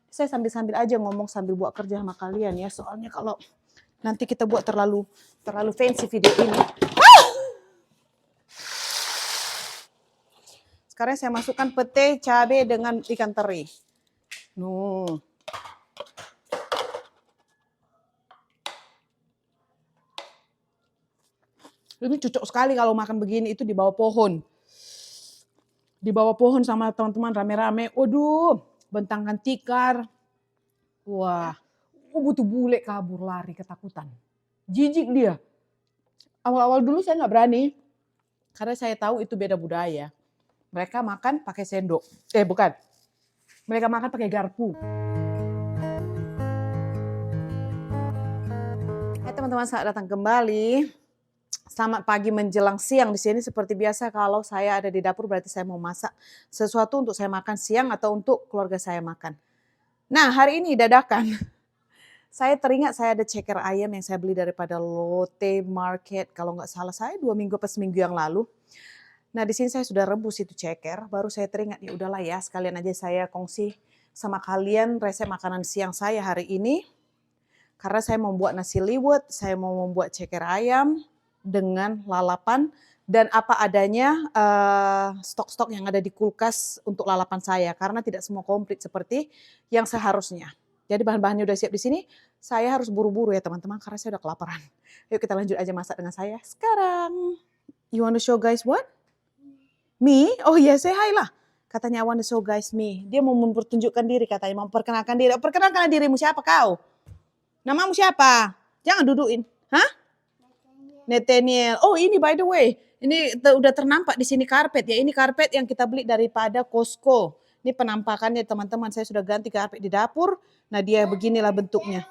Saya sambil-sambil aja ngomong sambil buat kerja sama kalian ya. Soalnya kalau nanti kita buat terlalu fancy video ini. Sekarang saya masukkan pete, cabai dengan ikan teri. Ini cocok sekali kalau makan begini itu di bawah pohon. Di bawah pohon sama teman-teman rame-rame. Waduh, bentangkan tikar. Wah, butuh bule kabur lari ketakutan. Jijik dia. Awal-awal dulu saya nggak berani. Karena saya tahu itu beda budaya. Mereka makan pakai sendok. Bukan. Mereka makan pakai garpu. Hai teman-teman, selamat datang kembali. Selamat pagi menjelang siang di sini. Seperti biasa kalau saya ada di dapur berarti saya mau masak sesuatu untuk saya makan siang atau untuk keluarga saya makan. Nah, hari ini dadakan. Saya teringat saya ada ceker ayam yang saya beli daripada Lotte Market. Kalau nggak salah saya 2 minggu atau seminggu yang lalu. Nah, di sini saya sudah rebus itu ceker. Baru saya teringat, ya udahlah ya, sekalian aja saya kongsi sama kalian resep makanan siang saya hari ini. Karena saya mau buat nasi liwet, saya mau membuat ceker ayam dengan lalapan dan apa adanya stok-stok yang ada di kulkas untuk lalapan saya. Karena tidak semua komplit seperti yang seharusnya. Jadi bahan-bahannya udah siap di sini. Saya harus buru-buru ya teman-teman karena saya udah kelaparan. Yuk kita lanjut aja masak dengan saya sekarang. You want to show guys what? Me? Oh iya, say hi lah. Katanya I want to show guys me. Dia mau mempertunjukkan diri katanya, mau memperkenalkan diri. Perkenalkan dirimu, siapa kau? Namamu siapa? Jangan dudukin. Hah? Nathaniel. Oh ini by the way, ini udah ternampak di sini karpet ya. Ini karpet yang kita beli daripada Costco. Ini penampakannya teman-teman, saya sudah ganti karpet di dapur. Nah dia beginilah bentuknya.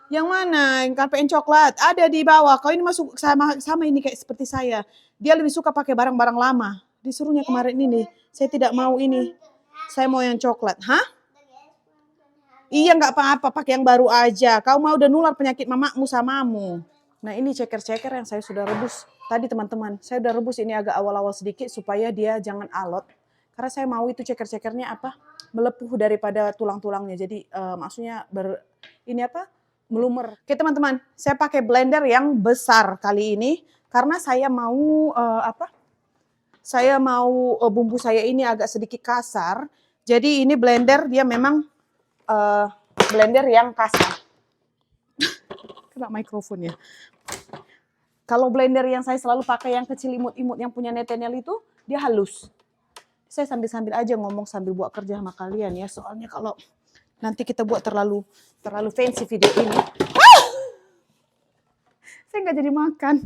Yang mana? Yang karpet yang coklat? Ada di bawah. Kau ini masuk sama ini kayak seperti saya. Dia lebih suka pakai barang-barang lama. Disuruhnya kemarin ini. Saya tidak mau ini. Saya mau yang coklat. Hah? Iya nggak apa-apa, pakai yang baru aja. Kau mau udah nular penyakit mamamu samamu. Nah ini ceker-ceker yang saya sudah rebus. Tadi teman-teman, saya udah rebus ini agak awal-awal sedikit supaya dia jangan alot. Karena saya mau itu ceker-cekernya melepuh daripada tulang-tulangnya. Jadi maksudnya melumer. Oke teman-teman, saya pakai blender yang besar kali ini. Karena saya mau bumbu saya ini agak sedikit kasar. Jadi ini blender dia memang blender yang kasar. Kena mikrofon ya. Kalau blender yang saya selalu pakai yang kecil imut-imut yang punya Nathaniel itu, dia halus. Saya sambil-sambil aja ngomong sambil buat kerja sama kalian ya. Soalnya kalau nanti kita buat terlalu fancy video ini. Saya nggak jadi makan.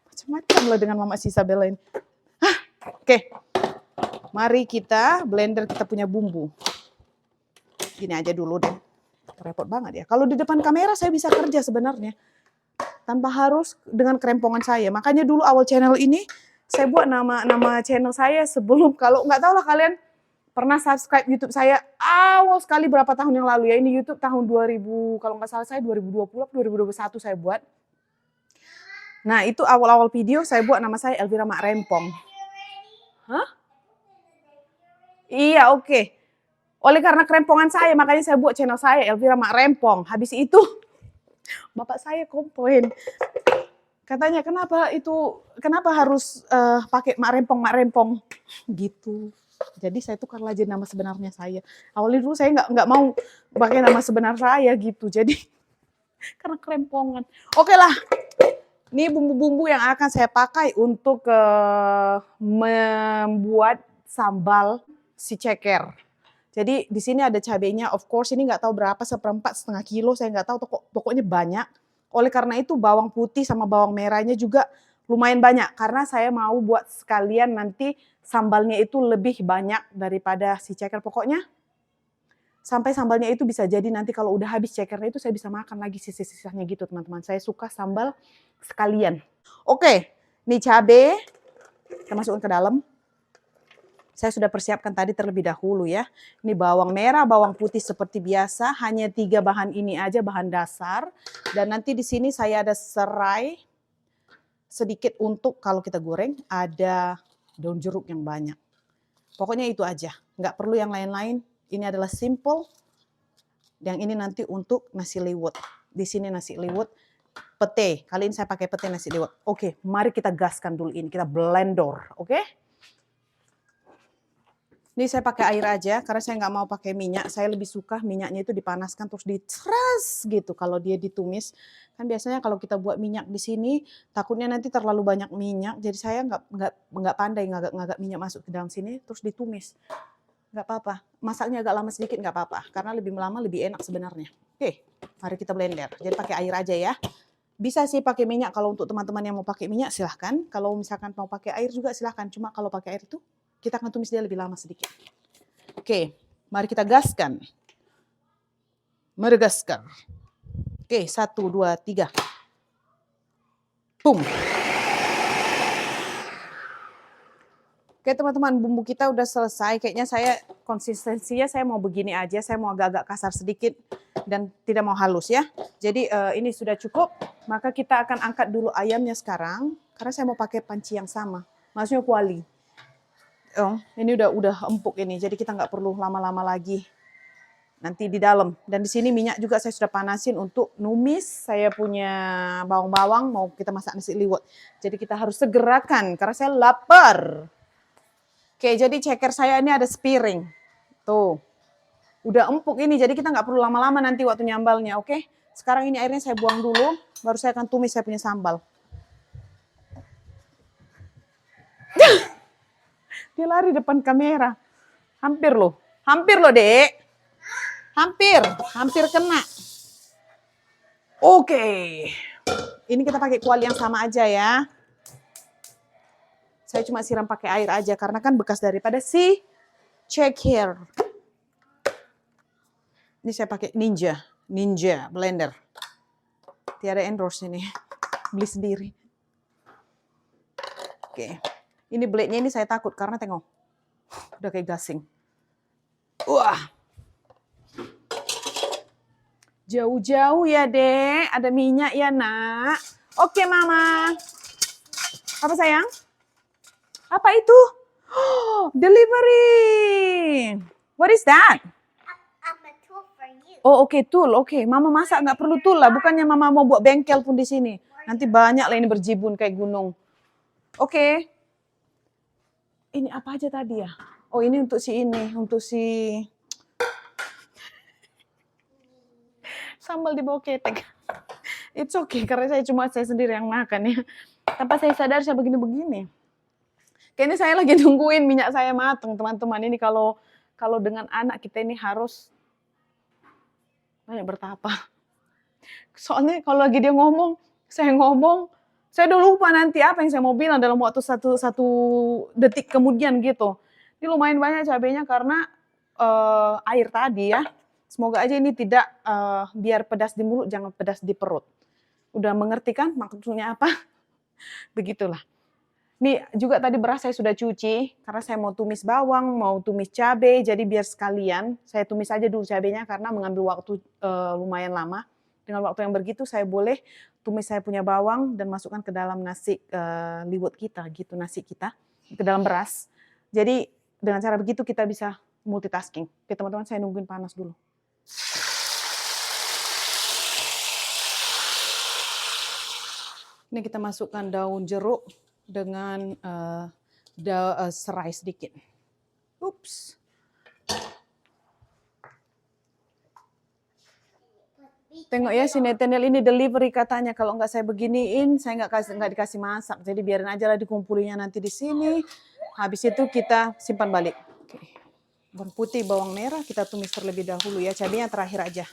Macam-macam lah dengan Mama Isabella ini. Oke. Mari kita blender kita punya bumbu. Gini aja dulu deh. Repot banget ya. Kalau di depan kamera saya bisa kerja sebenarnya. Tanpa harus dengan kerempongan saya. Makanya dulu awal channel ini saya buat nama channel saya sebelum, kalau nggak tahu lah kalian pernah subscribe YouTube saya awal sekali berapa tahun yang lalu ya. Ini YouTube tahun 2000, kalau nggak salah saya 2020 atau 2021 saya buat. Nah itu awal-awal video saya buat nama saya Elvira Mak Rempong. Hah? Iya oke. Oleh karena kerempongan saya makanya saya buat channel saya Elvira Mak Rempong. Habis itu bapak saya komplain. Katanya kenapa harus pakai Mak Rempong gitu. Jadi saya tukar aja nama sebenarnya saya. Awalnya dulu saya nggak mau pakai nama sebenar saya gitu. Jadi karena kerempongan. Oke lah. Ini bumbu-bumbu yang akan saya pakai untuk membuat sambal si ceker. Jadi di sini ada cabenya, of course ini nggak tahu berapa, 1/4, setengah kilo, saya nggak tahu, pokoknya banyak. Oleh karena itu bawang putih sama bawang merahnya juga lumayan banyak. Karena saya mau buat sekalian nanti sambalnya itu lebih banyak daripada si ceker. Pokoknya sampai sambalnya itu bisa jadi nanti kalau udah habis cekernya itu saya bisa makan lagi sisa-sisanya gitu teman-teman. Saya suka sambal sekalian. Oke, ini cabai kita masukin ke dalam. Saya sudah persiapkan tadi terlebih dahulu ya. Ini bawang merah, bawang putih seperti biasa. Hanya 3 bahan ini aja, bahan dasar. Dan nanti di sini saya ada serai sedikit untuk kalau kita goreng. Ada daun jeruk yang banyak. Pokoknya itu aja. Nggak perlu yang lain-lain. Ini adalah simple. Yang ini nanti untuk nasi liwet. Di sini nasi liwet pete. Kali ini saya pakai pete nasi liwet. Oke, mari kita gaskan dulu ini. Kita blender, oke? Ini saya pakai air aja, karena saya nggak mau pakai minyak. Saya lebih suka minyaknya itu dipanaskan terus diceras gitu. Kalau dia ditumis, kan biasanya kalau kita buat minyak di sini, takutnya nanti terlalu banyak minyak. Jadi saya nggak pandai ngagak minyak masuk ke dalam sini, terus ditumis. Nggak apa-apa. Masaknya agak lama sedikit nggak apa-apa, karena lebih lama lebih enak sebenarnya. Oke, mari kita blender. Jadi pakai air aja ya. Bisa sih pakai minyak, kalau untuk teman-teman yang mau pakai minyak silahkan. Kalau misalkan mau pakai air juga silahkan. Cuma kalau pakai air itu kita akan tumis dia lebih lama sedikit. Oke, mari kita gaskan. Mari gaskan. Oke, 1, 2, 3. Boom. Oke teman-teman, bumbu kita udah selesai. Kayaknya konsistensinya saya mau begini aja. Saya mau agak-agak kasar sedikit dan tidak mau halus ya. Jadi ini sudah cukup. Maka kita akan angkat dulu ayamnya sekarang. Karena saya mau pakai panci yang sama. Maksudnya kuali. Oh, ini udah empuk ini, jadi kita nggak perlu lama-lama lagi nanti di dalam. Dan di sini minyak juga saya sudah panasin untuk numis. Saya punya bawang-bawang, mau kita masak nasi liwet. Jadi kita harus segerakan karena saya lapar. Oke, jadi ceker saya ini ada sepiring. Tuh, udah empuk ini, jadi kita nggak perlu lama-lama nanti waktu nyambalnya. Oke, sekarang ini airnya saya buang dulu, baru saya akan tumis saya punya sambal. Dia lari depan kamera. Hampir loh, Dek. Hampir kena. Oke. Ini kita pakai kuali yang sama aja ya. Saya cuma siram pakai air aja, karena kan bekas daripada si ceker. Ini saya pakai Ninja blender. Tiada endorse ini, beli sendiri. Oke. Ini blade-nya ini saya takut karena tengok. Udah kayak gasing. Wah. Jauh-jauh ya, Dek. Ada minyak ya, Nak. Oke, Mama. Apa sayang? Apa itu? Oh, delivery. What is that? A tool for you. Oh, oke, tool. Oke, Mama masak nggak perlu tool lah. Bukannya Mama mau buat bengkel pun di sini. Nanti banyak lah ini berjibun kayak gunung. Oke. Ini apa aja tadi ya? Oh, ini untuk si sambal di bawah ketek. It's okay, karena saya sendiri yang makan ya. Tanpa saya sadar saya begini-begini. Kayaknya saya lagi nungguin minyak saya matang, teman-teman. Ini kalau dengan anak kita ini harus banyak bertapa. Soalnya kalau lagi dia ngomong, saya udah lupa nanti apa yang saya mau bilang dalam waktu satu detik kemudian gitu. Ini lumayan banyak cabenya karena air tadi ya. Semoga aja ini tidak biar pedas di mulut, jangan pedas di perut. Udah mengerti kan maksudnya apa? Begitulah. Nih juga tadi beras saya sudah cuci karena saya mau tumis bawang, mau tumis cabai, jadi biar sekalian saya tumis aja dulu cabainya karena mengambil waktu lumayan lama. Dengan waktu yang begitu saya boleh tumis saya punya bawang dan masukkan ke dalam nasi liwet kita gitu, nasi kita ke dalam beras. Jadi dengan cara begitu kita bisa multitasking. Oke teman-teman, saya nungguin panas dulu. Ini kita masukkan daun jeruk dengan serai sedikit. Ups. Tengok ya si Nathaniel ini delivery katanya, kalau nggak saya beginiin saya nggak dikasih masak, jadi biarin aja lah dikumpulinya nanti di sini. Habis itu kita simpan balik. Oke. Bawang putih, bawang merah kita tumis terlebih dahulu ya, cabenya terakhir aja.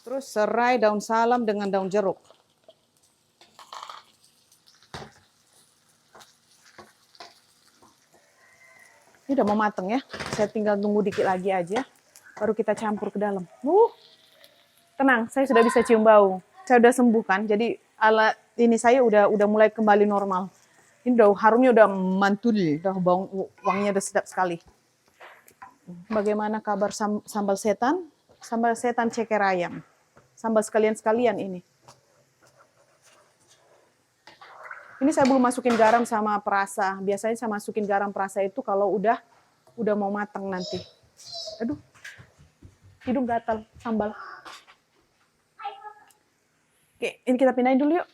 Terus serai daun salam dengan daun jeruk. Ini udah mau mateng ya. Saya tinggal tunggu dikit lagi aja. Baru kita campur ke dalam. Tenang, saya sudah bisa cium bau. Saya udah sembuh kan. Jadi alat ini saya udah mulai kembali normal. Ini udah harumnya udah mantul. Udah wanginya udah sedap sekali. Bagaimana kabar sambal setan? Sambal setan ceker ayam. Sambal sekalian-sekalian ini. Ini saya belum masukin garam sama perasa. Biasanya saya masukin garam perasa itu kalau udah Udah mau matang nanti. Aduh, hidung gatal sambal. Oke, ini kita pindahin dulu yuk.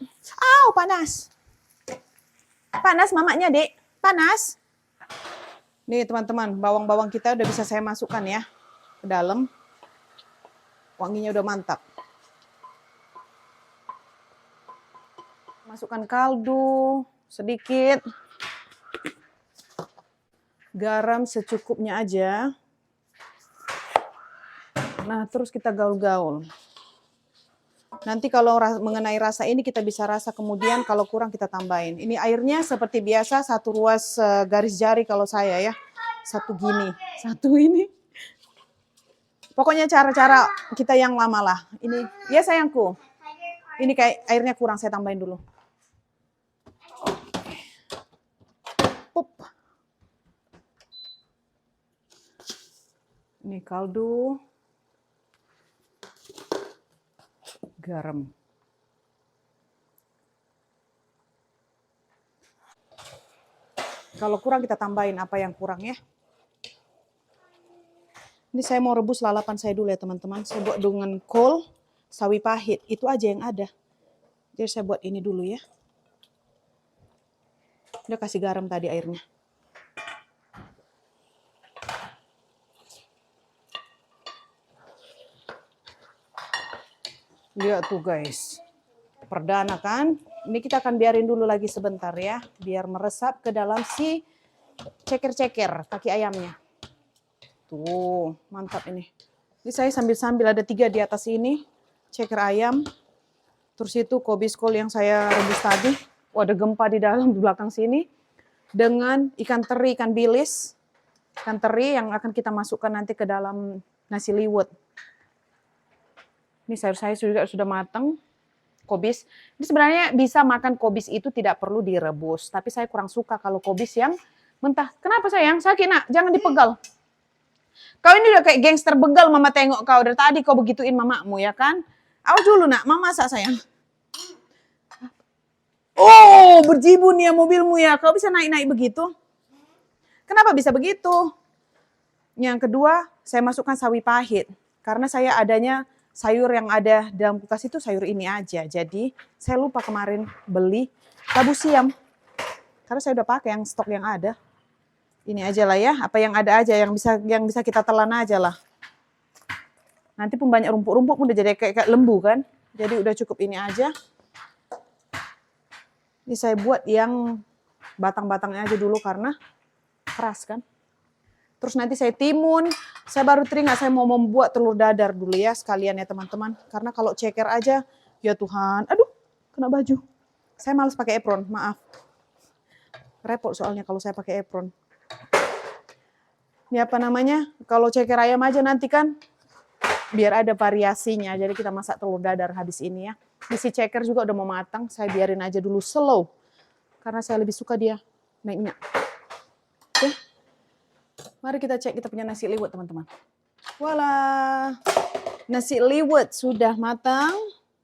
Panas. Panas mamanya, Dek. Panas. Nih teman-teman, bawang-bawang kita udah bisa saya masukkan ya ke dalam. Wanginya udah mantap. Masukkan kaldu sedikit. Garam secukupnya aja. Nah, terus kita gaul-gaul. Nanti kalau mengenai rasa ini kita bisa rasa, kemudian kalau kurang kita tambahin. Ini airnya seperti biasa 1 ruas garis jari kalau saya ya. 1 gini, 1 ini. Pokoknya cara-cara kita yang lama lah. Ini, ya sayangku. Ini kayak airnya kurang, saya tambahin dulu. Pup. Ini kaldu. Garam. Kalau kurang kita tambahin apa yang kurang ya. Ini saya mau rebus lalapan saya dulu ya teman-teman. Saya buat dengan kol, sawi pahit. Itu aja yang ada. Jadi saya buat ini dulu ya. Udah kasih garam tadi airnya. Lihat tuh guys. Perdana kan. Ini kita akan biarin dulu lagi sebentar ya. Biar meresap ke dalam si ceker-ceker kaki ayamnya. Tuh, mantap ini. Ini saya sambil-sambil ada 3 di atas ini. Ceker ayam. Terus itu kobis kol yang saya rebus tadi. Oh, ada gempa di dalam di belakang sini. Dengan ikan teri, ikan bilis. Ikan teri yang akan kita masukkan nanti ke dalam nasi liwet. Ini sayur saya juga sudah matang. Kobis. Ini sebenarnya bisa makan kobis itu tidak perlu direbus. Tapi saya kurang suka kalau kobis yang mentah. Kenapa sayang? Sakit nak, jangan dipegal. Kau ini udah kayak gangster begal mama tengok kau. Dari tadi kau begituin mamamu ya kan? Awas dulu nak, mama masak sayang. Oh, berjibun ya mobilmu ya. Kau bisa naik-naik begitu? Kenapa bisa begitu? Yang kedua, saya masukkan sawi pahit. Karena saya adanya sayur yang ada dalam kulkas itu sayur ini aja. Jadi saya lupa kemarin beli labu siam. Karena saya udah pakai yang stok yang ada. Ini aja lah ya, apa yang ada aja, yang bisa kita telan aja lah. Nanti pun banyak rumput-rumput pun udah jadi kayak lembu kan. Jadi udah cukup ini aja. Ini saya buat yang batang-batangnya aja dulu karena keras kan. Terus nanti saya timun, saya baru teringat saya mau membuat telur dadar dulu ya sekalian ya teman-teman. Karena kalau ceker aja, ya Tuhan, aduh kena baju. Saya males pakai apron, maaf. Repot soalnya kalau saya pakai apron. Ini apa namanya, kalau ceker ayam aja nanti kan, biar ada variasinya. Jadi kita masak telur dadar habis ini ya. Isi ceker juga udah mau matang, saya biarin aja dulu slow. Karena saya lebih suka dia naik minyak. Oke. Mari kita cek kita punya nasi liwet teman-teman. Voila. Nasi liwet sudah matang.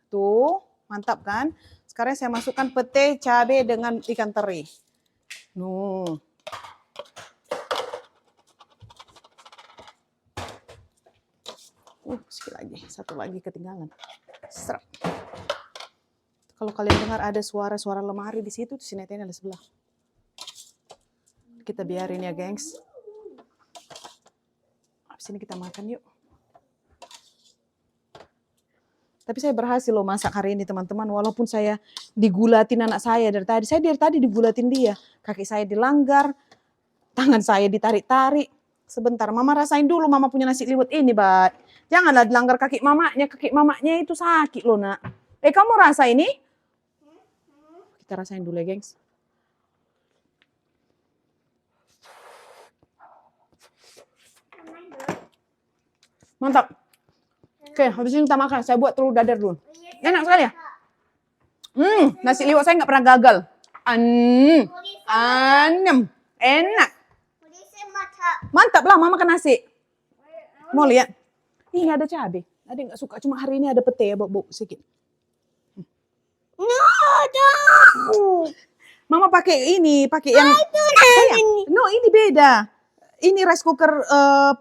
Tuh, mantap kan? Sekarang saya masukkan pete, cabai dengan ikan teri. Nuh. Sekali lagi, satu lagi ketinggalan. Serap. Kalau kalian dengar ada suara-suara lemari di situ, sinetnya ada sebelah. Kita biarin ya, gengs. Habis ini kita makan yuk. Tapi saya berhasil loh masak hari ini teman-teman. Walaupun saya digulatin anak saya dari tadi. Saya dari tadi digulatin dia. Kaki saya dilanggar. Tangan saya ditarik-tarik. Sebentar, mama rasain dulu mama punya nasi liwet ini, Bat. Janganlah dilanggar kaki mamanya itu sakit loh, nak. Kamu rasa ini? Kita rasain dulu ya, gengs. Mantap. Oke, habis ini kita makan. Saya buat telur dadar dulu. Enak sekali ya? Nasi liwet saya nggak pernah gagal. Anyam. Enak. Mantap lah, mama makan nasi. Mau lihat? Ih, nggak ada cabai. Ada nggak suka. Cuma hari ini ada pete ya, bau sedikit. No, no. Mama pakai ini, pakai yang sayang. No, ini beda. ini rice cooker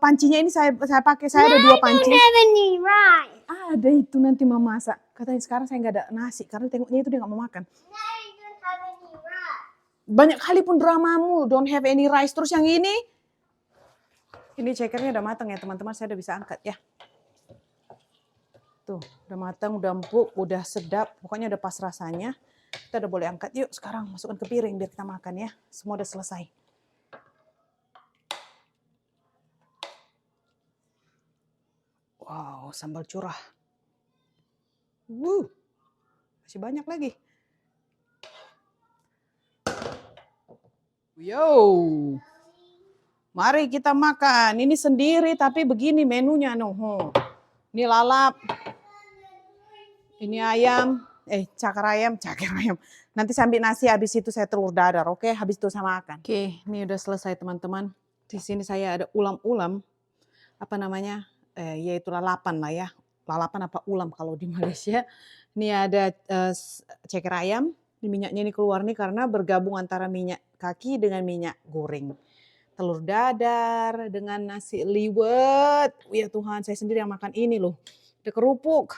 pancinya ini saya pakai. Saya ada 2 panci. Don't have any rice. Ada itu nanti mama masak. Katanya sekarang saya nggak ada nasi karena tengoknya itu dia nggak mau makan. Now you don't have any rice. Banyak kali pun dramamu, don't have any rice. Terus yang ini cekernya udah matang ya teman-teman, saya udah bisa angkat ya. Tuh, udah matang, udah empuk, udah sedap, pokoknya udah pas rasanya. Kita udah boleh angkat, yuk sekarang masukkan ke piring biar kita makan ya. Semua udah selesai. Wow, sambal curah. Masih banyak lagi. Yo, mari kita makan. Ini sendiri tapi begini menunya noh. Ini lalap. Ini ayam. Cakar ayam. Nanti saya ambil nasi, habis itu saya telur dadar, oke? Habis itu saya makan. Oke, ini udah selesai teman-teman. Di sini saya ada ulam-ulam. Apa namanya? Yaitu lalapan lah ya. Lalapan apa ulam kalau di Malaysia. Ini ada ceker ayam. Minyaknya ini keluar nih karena bergabung antara minyak kaki dengan minyak goreng. Telur dadar dengan nasi liwet. Ya Tuhan, saya sendiri yang makan ini loh. Ada kerupuk.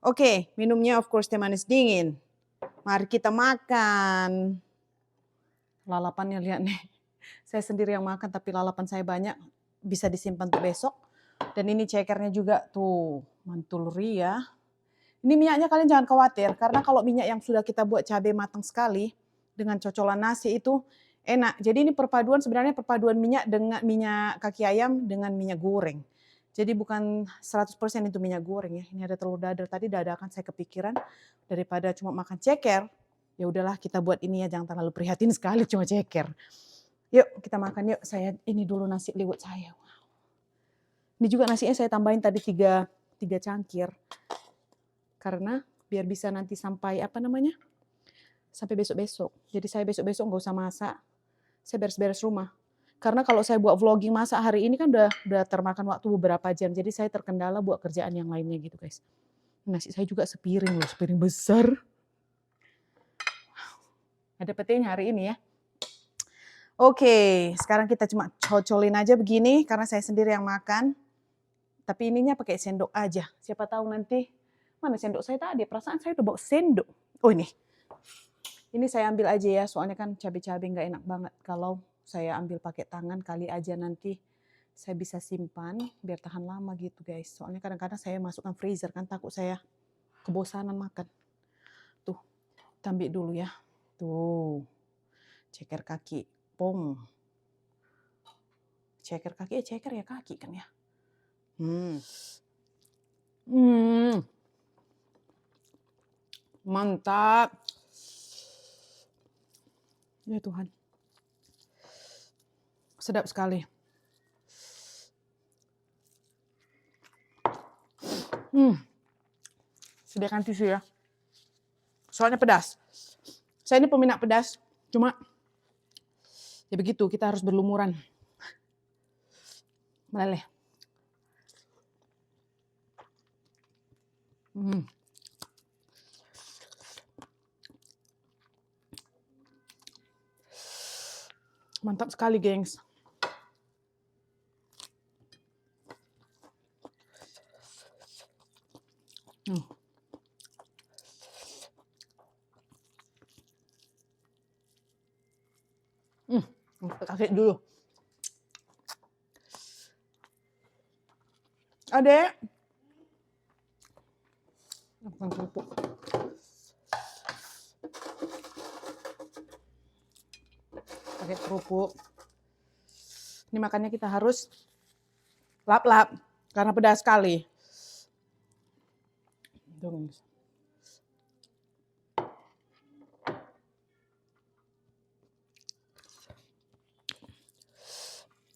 Oke, minumnya of course teh manis dingin. Mari kita makan. Lalapannya lihat nih. Saya sendiri yang makan tapi lalapan saya banyak. Bisa disimpan untuk besok. Dan ini cekernya juga tuh, mantul ria. Ini minyaknya kalian jangan khawatir, karena kalau minyak yang sudah kita buat cabai matang sekali, dengan cocolan nasi itu enak. Jadi ini sebenarnya perpaduan minyak dengan minyak kaki ayam dengan minyak goreng. Jadi bukan 100% itu minyak goreng ya. Ini ada telur dadar, tadi dadakan saya kepikiran, daripada cuma makan ceker, ya udahlah kita buat ini ya, jangan terlalu prihatin sekali cuma ceker. Yuk kita makan yuk, saya ini dulu nasi liwet saya. Ini juga nasinya saya tambahin tadi 3 cangkir. Karena biar bisa nanti sampai sampai besok-besok. Jadi saya besok-besok nggak usah masak. Saya beres-beres rumah. Karena kalau saya buat vlogging masak hari ini kan udah termakan waktu beberapa jam. Jadi saya terkendala buat kerjaan yang lainnya gitu guys. Nasi saya juga sepiring loh, sepiring besar. Ada petenya hari ini ya. Oke, sekarang kita cuma cocolin aja begini karena saya sendiri yang makan. Tapi ininya pakai sendok aja. Siapa tahu nanti, mana sendok saya tadi? Perasaan saya udah bawa sendok. Oh ini. Ini saya ambil aja ya, soalnya kan cabai-cabai nggak enak banget. Kalau saya ambil pakai tangan, kali aja nanti saya bisa simpan biar tahan lama gitu guys. Soalnya kadang-kadang saya masukkan freezer kan, takut saya kebosanan makan. Tuh, kita ambil dulu ya. Tuh, ceker kaki, pom. Ceker kaki, ceker ya kaki kan ya. Mantap. Ya Tuhan. Sedap sekali. Sediakan tisu ya. Soalnya pedas. Saya ini peminat pedas, cuma ya begitu, kita harus berlumuran. Meleleh. Mantap sekali, gengs. Kasih dulu. Adek. Makan kerupuk. Pakai kerupuk. Ini makannya kita harus lap-lap karena pedas sekali.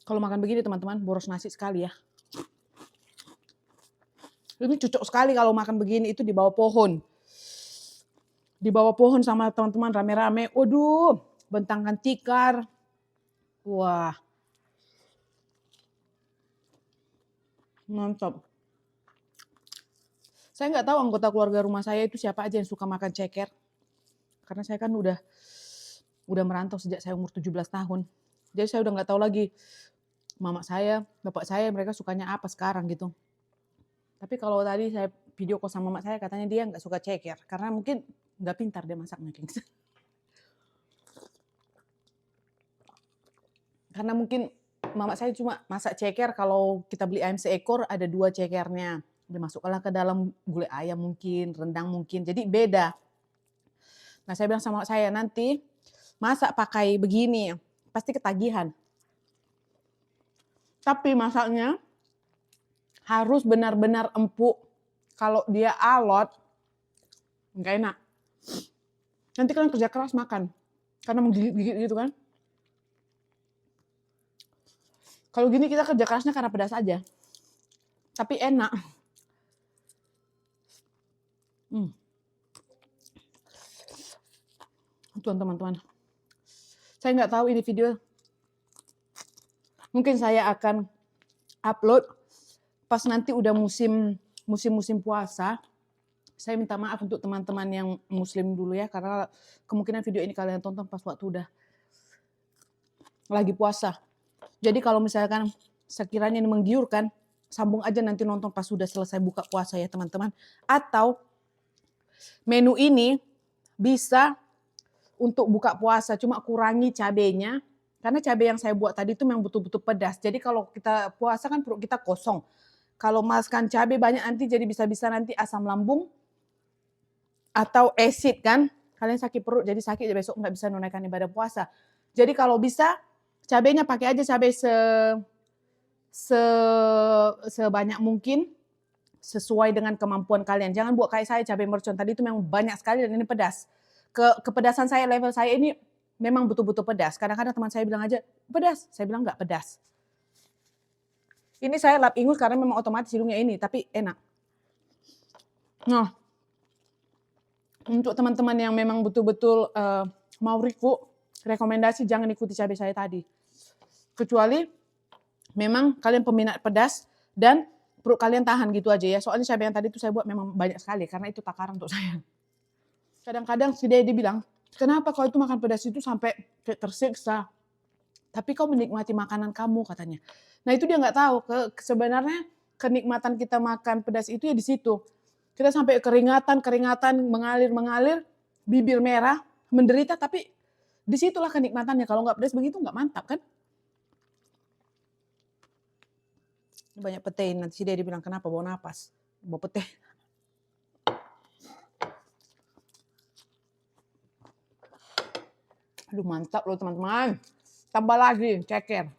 Kalau makan begini teman-teman, boros nasi sekali ya. Ini cocok sekali kalau makan begini itu di bawah pohon. Di bawah pohon sama teman-teman rame-rame. Waduh, bentangkan tikar. Wah. Mantap. Saya nggak tahu anggota keluarga rumah saya itu siapa aja yang suka makan ceker. Karena saya kan udah merantau sejak saya umur 17 tahun. Jadi saya udah nggak tahu lagi mama saya, bapak saya, mereka sukanya apa sekarang gitu. Tapi kalau tadi saya video call sama mama saya, katanya dia nggak suka ceker, karena mungkin nggak pintar dia masaknya. Karena mungkin mama saya cuma masak ceker, kalau kita beli ayam seekor ada 2 cekernya. Dimasukkanlah ke dalam gulai ayam mungkin, rendang mungkin, jadi beda. Nah saya bilang sama saya, nanti masak pakai begini, pasti ketagihan. Tapi masaknya harus benar-benar empuk. Kalau dia alot, nggak enak. Nanti kalian kerja keras makan, karena menggigit-gigit gitu kan. Kalau gini kita kerja kerasnya karena pedas aja. Tapi enak. Tuan teman-teman. Saya nggak tahu ini video. Mungkin saya akan upload pas nanti udah musim puasa. Saya minta maaf untuk teman-teman yang muslim dulu ya, karena kemungkinan video ini kalian tonton pas waktu udah lagi puasa. Jadi kalau misalkan sekiranya ini menggiurkan, sambung aja nanti nonton pas sudah selesai buka puasa ya teman-teman. Atau menu ini bisa untuk buka puasa, cuma kurangi cabenya. Karena cabai yang saya buat tadi itu memang betul-betul pedas. Jadi kalau kita puasa kan perut kita kosong. Kalau masukkan cabai banyak nanti jadi bisa-bisa nanti asam lambung atau acid kan. Kalian sakit perut jadi sakit besok nggak bisa menunaikan ibadah puasa. Jadi kalau bisa cabainya pakai aja cabai sebanyak mungkin sesuai dengan kemampuan kalian. Jangan buat kayak saya cabai mercon tadi itu memang banyak sekali dan ini pedas. Kepedasan saya, level saya ini memang betul-betul pedas. Kadang-kadang teman saya bilang aja, pedas. Saya bilang enggak pedas. Ini saya lap ingus karena memang otomatis hidungnya ini, tapi enak. Nah, untuk teman-teman yang memang betul-betul mau rekomendasi jangan ikuti cabai saya tadi. Kecuali memang kalian peminat pedas dan perut kalian tahan gitu aja ya. Soalnya cabai yang tadi itu saya buat memang banyak sekali karena itu takaran untuk saya. Kadang-kadang si Dede bilang, kenapa kau itu makan pedas itu sampai tersiksa? Tapi kau menikmati makanan kamu katanya. Nah itu dia nggak tahu. Sebenarnya kenikmatan kita makan pedas itu ya di situ. Kita sampai keringatan, mengalir, bibir merah, menderita. Tapi disitulah kenikmatannya. Kalau nggak pedas begitu nggak mantap kan? Banyak pete. Nanti si Dede bilang kenapa bawa napas, bawa pete. Aduh mantap loh teman-teman. Tambah lagi ceker.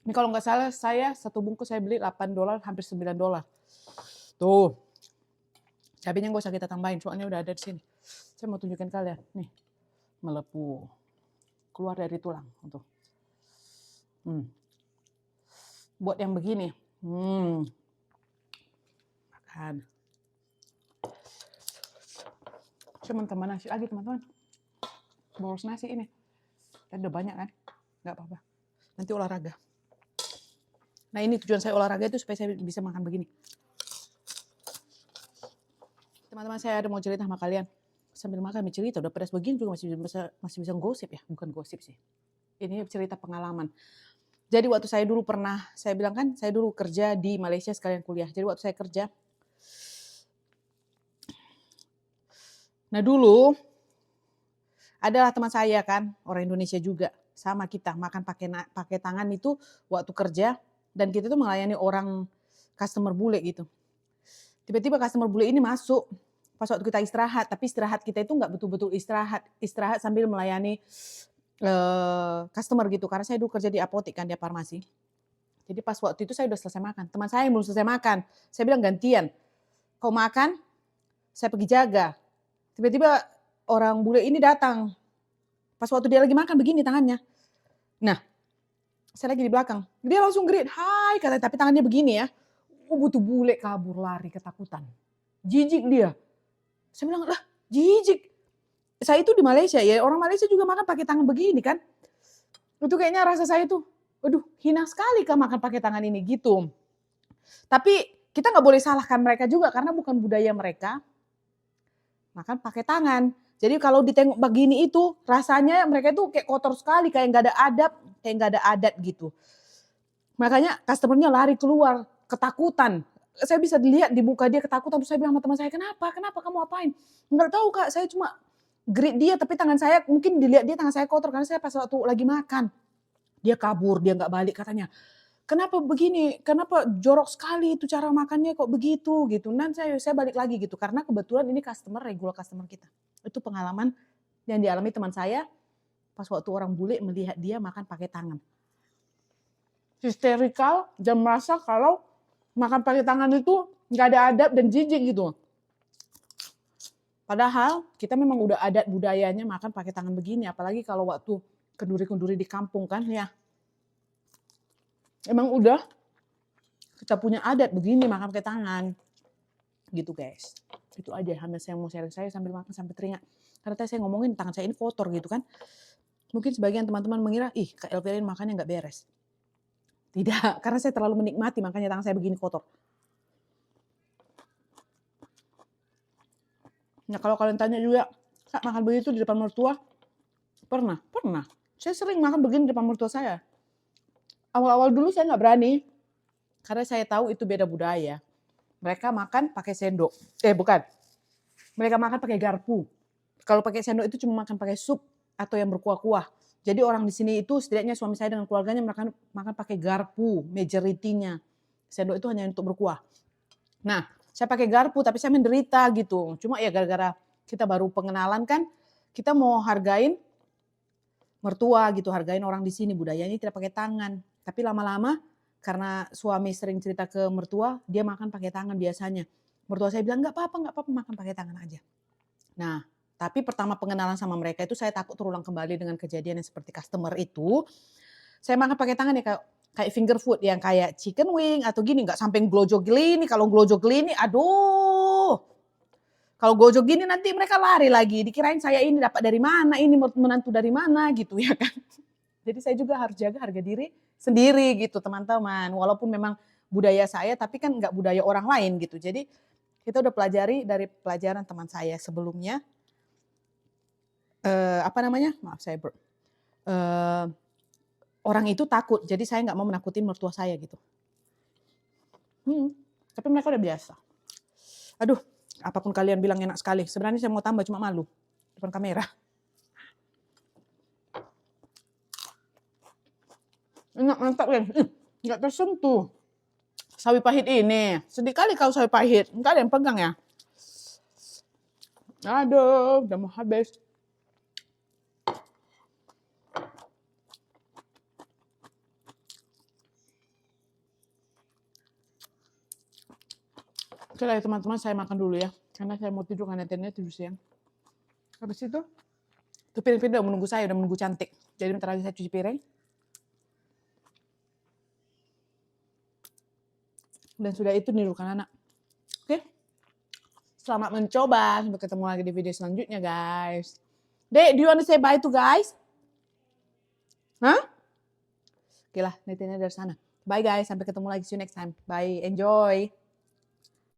Ini kalau nggak salah saya satu bungkus saya beli $8, hampir $9. Tuh. Cabenya nggak usah kita tambahin, soalnya udah ada di sini. Saya mau tunjukin kalian. Nih. Melepuh. Keluar dari tulang. Tuh. Buat yang begini. Makan. Teman-teman nasi lagi teman-teman. Boros nasi ini. Tadi udah banyak kan? Gak apa-apa. Nanti olahraga. Nah ini tujuan saya olahraga itu supaya saya bisa makan begini. Teman-teman saya ada mau cerita sama kalian. Sambil makan cerita, udah pedas begini juga masih bisa gosip ya. Bukan gosip sih. Ini cerita pengalaman. Jadi waktu saya dulu pernah, saya bilang kan saya dulu kerja di Malaysia sekalian kuliah. Jadi waktu saya kerja. Nah dulu adalah teman saya kan, orang Indonesia juga, sama kita makan pakai tangan itu waktu kerja dan kita tuh melayani orang customer bule gitu. Tiba-tiba customer bule ini masuk pas waktu kita istirahat, tapi istirahat kita itu nggak betul-betul istirahat sambil melayani customer gitu. Karena saya dulu kerja di apotek kan, di farmasi. Jadi pas waktu itu saya udah selesai makan, teman saya yang belum selesai makan, saya bilang gantian, kau makan, saya pergi jaga. Tiba-tiba orang bule ini datang. Pas waktu dia lagi makan begini tangannya. Nah, saya lagi di belakang. Dia langsung greet, hai katanya, tapi tangannya begini ya. Butuh bule kabur lari ketakutan. Jijik dia. Saya bilang, lah jijik. Saya itu di Malaysia ya, orang Malaysia juga makan pakai tangan begini kan. Itu kayaknya rasa saya tuh, aduh hina sekali kah makan pakai tangan ini gitu. Tapi kita nggak boleh salahkan mereka juga karena bukan budaya mereka makan pakai tangan. Jadi kalau ditengok begini itu rasanya mereka itu kayak kotor sekali, kayak nggak ada adab, kayak nggak ada adat gitu. Makanya customer-nya lari keluar, ketakutan. Saya bisa dilihat di muka dia ketakutan, terus saya bilang sama teman saya, "Kenapa? Kenapa kamu apain?" "Enggak tahu Kak, saya cuma greet dia tapi tangan saya mungkin dilihat dia tangan saya kotor karena saya pas waktu lagi makan." Dia kabur, dia nggak balik katanya. "Kenapa begini? Kenapa jorok sekali itu cara makannya kok begitu?" gitu. Dan saya balik lagi gitu karena kebetulan ini regular customer kita. Itu pengalaman yang dialami teman saya pas waktu orang bule melihat dia makan pakai tangan. Histerikal dan merasa kalau makan pakai tangan itu nggak ada adab dan jijik gitu. Padahal kita memang udah adat budayanya makan pakai tangan begini, apalagi kalau waktu kenduri-kenduri di kampung kan ya. Emang udah kita punya adat begini makan pakai tangan. Gitu guys. Itu aja hanya saya mau sharing saya sambil makan sampai teringat. Karena tadi saya ngomongin tangan saya ini kotor gitu kan. Mungkin sebagian teman-teman mengira, ih Kak Elvira makannya nggak beres. Tidak, karena saya terlalu menikmati makanya tangan saya begini kotor. Nah kalau kalian tanya juga, Kak makan begitu di depan mertua? Pernah. Saya sering makan begini di depan mertua saya. Awal-awal dulu saya nggak berani, karena saya tahu itu beda budaya. Mereka makan pakai sendok. Bukan. Mereka makan pakai garpu. Kalau pakai sendok itu cuma makan pakai sup atau yang berkuah-kuah. Jadi orang di sini itu setidaknya suami saya dengan keluarganya makan pakai garpu, majority-nya. Sendok itu hanya untuk berkuah. Nah, saya pakai garpu tapi saya menderita gitu. Cuma ya gara-gara kita baru pengenalan kan, kita mau hargain mertua gitu, hargain orang di sini, budayanya tidak pakai tangan. Tapi lama-lama karena suami sering cerita ke mertua, dia makan pakai tangan biasanya. Mertua saya bilang, nggak apa-apa makan pakai tangan aja. Nah, tapi pertama pengenalan sama mereka itu saya takut terulang kembali dengan kejadian yang seperti customer itu. Saya makan pakai tangan ya kayak finger food yang kayak chicken wing atau gini, nggak sampai glojok gini. Kalau glojok gini, aduh. Kalau glojok gini nanti mereka lari lagi, dikirain saya ini dapat dari mana, ini menantu dari mana gitu ya kan. Jadi saya juga harus jaga harga diri sendiri gitu teman-teman. Walaupun memang budaya saya tapi kan nggak budaya orang lain gitu. Jadi kita udah pelajari dari pelajaran teman saya sebelumnya. Maaf saya orang itu takut, jadi saya nggak mau menakutin mertua saya gitu. Tapi mereka udah biasa. Aduh, apapun kalian bilang enak sekali. Sebenarnya saya mau tambah cuma malu depan kamera. Enak mantap kan? Nggak tersentuh. Sawi pahit ini. Sedih kali kalau sawi pahit. Nggak ada yang pegang ya. Aduh, udah mau habis. Oke lah ya teman-teman, saya makan dulu ya. Karena saya mau tidur karena tidur siang. Habis itu, tuh piring-piring udah menunggu saya, udah menunggu cantik. Jadi bentar lagi saya cuci piring. Dan sudah itu nirukan anak. Oke? Selamat mencoba. Sampai ketemu lagi di video selanjutnya guys. Dek, do you want to say bye to guys? Hah? Oke lah, netizennya dari sana. Bye guys, sampai ketemu lagi. See you next time. Bye, enjoy.